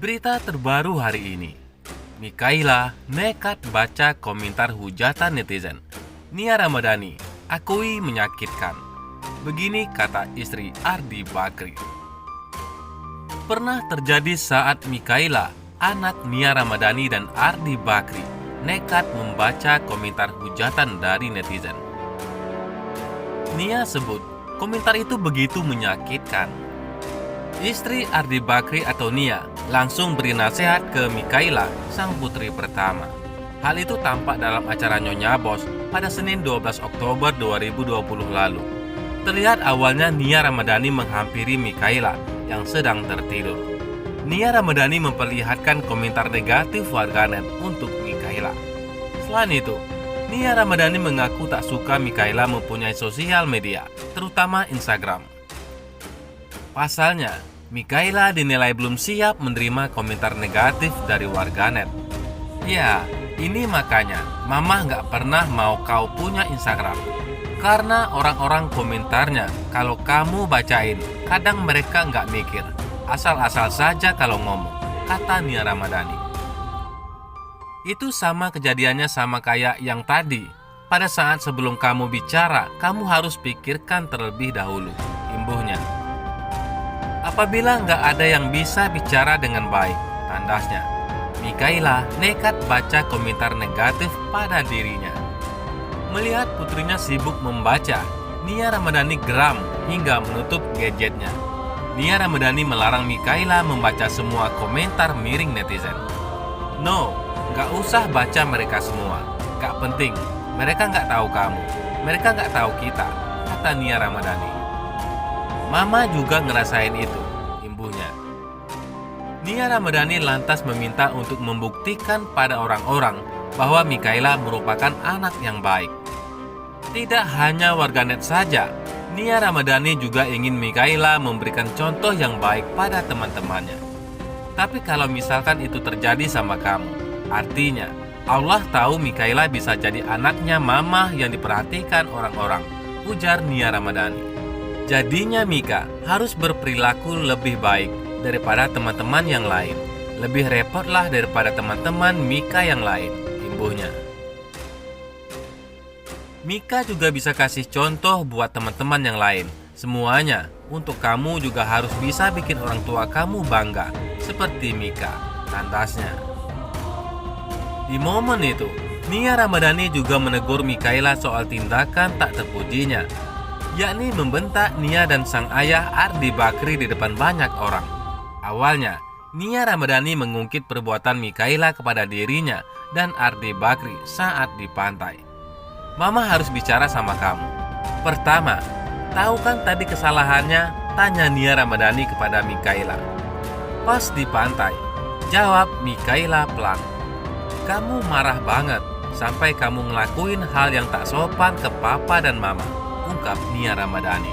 Berita terbaru hari ini. Mikaela nekat baca komentar hujatan netizen. Nia Ramadhani akui menyakitkan. Begini kata istri Ardi Bakri. Pernah terjadi saat Mikaela, anak Nia Ramadhani dan Ardi Bakri, nekat membaca komentar hujatan dari netizen. Nia sebut komentar itu begitu menyakitkan. Istri Ardi Bakri atau Nia langsung beri nasihat ke Mikaela, sang putri pertama. Hal itu tampak dalam acara Nyonya Bos pada Senin 12 Oktober 2020 lalu. Terlihat awalnya Nia Ramadhani menghampiri Mikaela yang sedang tertidur. Nia Ramadhani memperlihatkan komentar negatif warganet untuk Mikaela. Selain itu, Nia Ramadhani mengaku tak suka Mikaela mempunyai sosial media, terutama Instagram. Pasalnya, Mikaela dinilai belum siap menerima komentar negatif dari warganet. Ya, ini makanya Mama nggak pernah mau kau punya Instagram. Karena orang-orang komentarnya kalau kamu bacain, kadang mereka nggak mikir. Asal-asal saja kalau ngomong, kata Nia Ramadhani. Itu sama kejadiannya sama kayak yang tadi. Pada saat sebelum kamu bicara, kamu harus pikirkan terlebih dahulu, imbuhnya. Apabila nggak ada yang bisa bicara dengan baik, tandasnya, Mikaela nekat baca komentar negatif pada dirinya. Melihat putrinya sibuk membaca, Nia Ramadhani geram hingga menutup gadgetnya. Nia Ramadhani melarang Mikaela membaca semua komentar miring netizen. No, nggak usah baca mereka semua. Nggak penting, mereka nggak tahu kamu. Mereka nggak tahu kita, kata Nia Ramadhani. Mama juga ngerasain itu, imbuhnya. Nia Ramadhani lantas meminta untuk membuktikan pada orang-orang bahwa Mikaela merupakan anak yang baik. Tidak hanya warganet saja, Nia Ramadhani juga ingin Mikaela memberikan contoh yang baik pada teman-temannya. Tapi kalau misalkan itu terjadi sama kamu, artinya Allah tahu Mikaela bisa jadi anaknya mama yang diperhatikan orang-orang, ujar Nia Ramadhani. Jadinya Mika harus berperilaku lebih baik daripada teman-teman yang lain. Lebih repotlah daripada teman-teman Mika yang lain, imbuhnya. Mika juga bisa kasih contoh buat teman-teman yang lain. Semuanya, untuk kamu juga harus bisa bikin orang tua kamu bangga, seperti Mika, tandasnya. Di momen itu, Nia Ramadhani juga menegur Mikaela soal tindakan tak terpujinya, yakni membentak Nia dan sang ayah Ardi Bakri di depan banyak orang. Awalnya, Nia Ramadhani mengungkit perbuatan Mikaela kepada dirinya dan Ardi Bakri saat di pantai. Mama harus bicara sama kamu. Pertama, tahu kan tadi kesalahannya? Tanya Nia Ramadhani kepada Mikaela. Pas di pantai, jawab Mikaela pelan. Kamu marah banget sampai kamu ngelakuin hal yang tak sopan ke papa dan mama, ungkap Nia Ramadhani.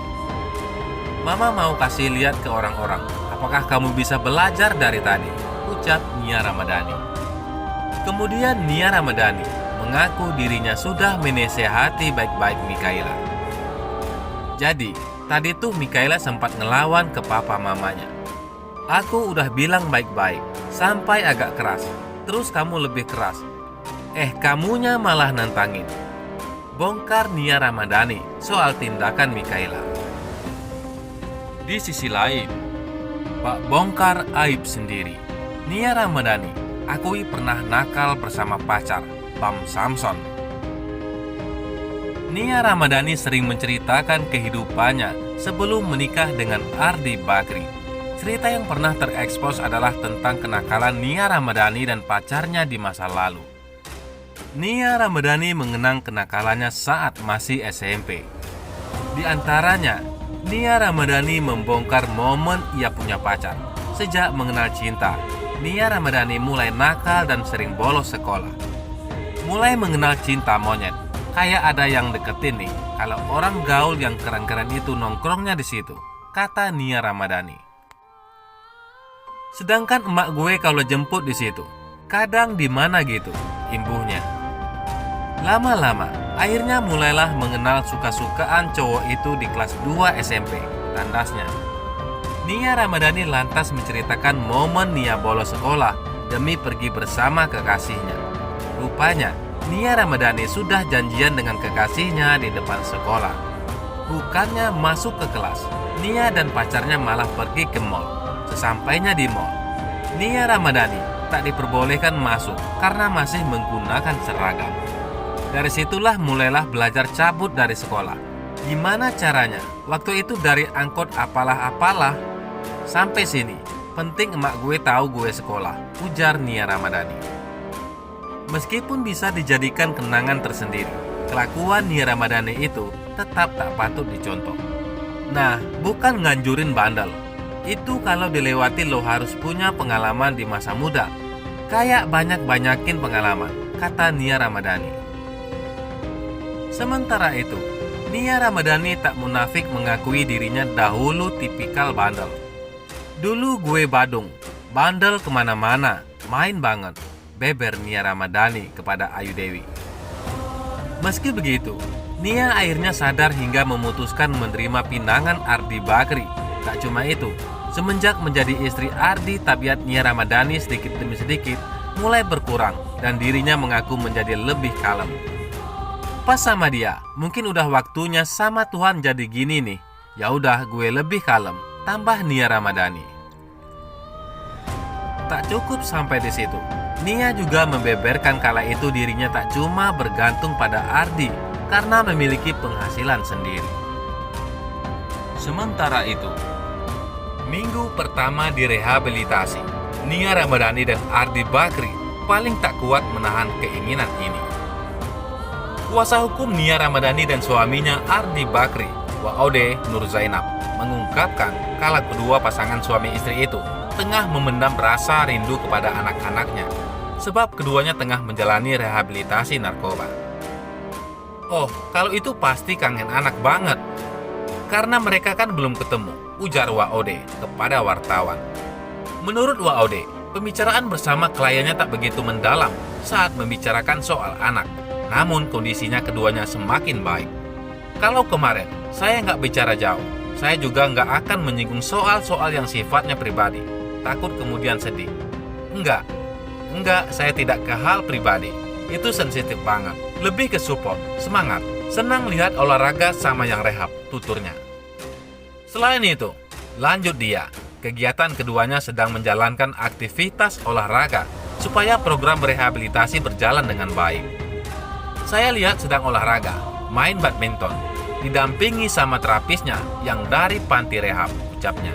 Mama mau kasih lihat ke orang-orang, apakah kamu bisa belajar dari tadi, ucap Nia Ramadhani. Kemudian Nia Ramadhani mengaku dirinya sudah menasehati baik-baik Mikaela. Jadi, tadi tuh Mikaela sempat ngelawan ke papa mamanya. Aku udah bilang baik-baik, sampai agak keras. Terus kamu lebih keras. Kamunya malah nantangin. Bongkar Nia Ramadhani soal tindakan Mikaela. Di sisi lain, Pak bongkar aib sendiri. Nia Ramadhani akui pernah nakal bersama pacar, Bam Samson. Nia Ramadhani sering menceritakan kehidupannya sebelum menikah dengan Ardi Bakri. Cerita yang pernah terekspos adalah tentang kenakalan Nia Ramadhani dan pacarnya di masa lalu. Nia Ramadhani mengenang kenakalannya saat masih SMP. Di antaranya, Nia Ramadhani membongkar momen ia punya pacar. Sejak mengenal cinta, Nia Ramadhani mulai nakal dan sering bolos sekolah. Mulai mengenal cinta monyet, kayak ada yang deketin nih. Kalau orang gaul yang keren-keren itu nongkrongnya di situ, kata Nia Ramadhani. Sedangkan emak gue kalau jemput di situ, kadang di mana gitu, imbuhnya. Lama-lama, akhirnya mulailah mengenal suka-sukaan cowok itu di kelas 2 SMP, tandasnya. Nia Ramadhani lantas menceritakan momen Nia bolos sekolah demi pergi bersama kekasihnya. Rupanya, Nia Ramadhani sudah janjian dengan kekasihnya di depan sekolah. Bukannya masuk ke kelas, Nia dan pacarnya malah pergi ke mall. Sesampainya di mall, Nia Ramadhani tak diperbolehkan masuk karena masih menggunakan seragam. Dari situlah mulailah belajar cabut dari sekolah. Gimana caranya? Waktu itu dari angkot apalah-apalah. Sampai sini, penting emak gue tahu gue sekolah, ujar Nia Ramadhani. Meskipun bisa dijadikan kenangan tersendiri, kelakuan Nia Ramadhani itu tetap tak patut dicontoh. Nah, bukan nganjurin bandel. Itu kalau dilewati lo harus punya pengalaman di masa muda. Kayak banyak-banyakin pengalaman, kata Nia Ramadhani. Sementara itu, Nia Ramadhani tak munafik mengakui dirinya dahulu tipikal bandel. Dulu gue badung, bandel kemana-mana, main banget, beber Nia Ramadhani kepada Ayu Dewi. Meski begitu, Nia akhirnya sadar hingga memutuskan menerima pinangan Ardi Bakri. Tak cuma itu, semenjak menjadi istri Ardi, tabiat Nia Ramadhani sedikit demi sedikit mulai berkurang dan dirinya mengaku menjadi lebih kalem. Pas sama dia, mungkin udah waktunya sama Tuhan jadi gini nih. Ya udah, gue lebih kalem, tambah Nia Ramadhani. Tak cukup sampai di situ, Nia juga membeberkan kala itu dirinya tak cuma bergantung pada Ardi karena memiliki penghasilan sendiri. Sementara itu, minggu pertama direhabilitasi, Nia Ramadhani dan Ardi Bakri paling tak kuat menahan keinginan ini. Kuasa hukum Nia Ramadhani dan suaminya Ardi Bakri, Waode Nur Zainab, mengungkapkan kala kedua pasangan suami istri itu tengah memendam rasa rindu kepada anak-anaknya sebab keduanya tengah menjalani rehabilitasi narkoba. Oh, kalau itu pasti kangen anak banget. Karena mereka kan belum ketemu, ujar Waode kepada wartawan. Menurut Waode, pembicaraan bersama kliennya tak begitu mendalam saat membicarakan soal anak. Namun kondisinya keduanya semakin baik. Kalau kemarin saya nggak bicara jauh, saya juga nggak akan menyinggung soal-soal yang sifatnya pribadi. Takut kemudian sedih. Enggak, saya tidak ke hal pribadi. Itu sensitif banget. Lebih ke support, semangat, senang lihat olahraga sama yang rehab, tuturnya. Selain itu, lanjut dia, kegiatan keduanya sedang menjalankan aktivitas olahraga supaya program rehabilitasi berjalan dengan baik. Saya lihat sedang olahraga, main badminton, didampingi sama terapisnya yang dari panti rehab, ucapnya.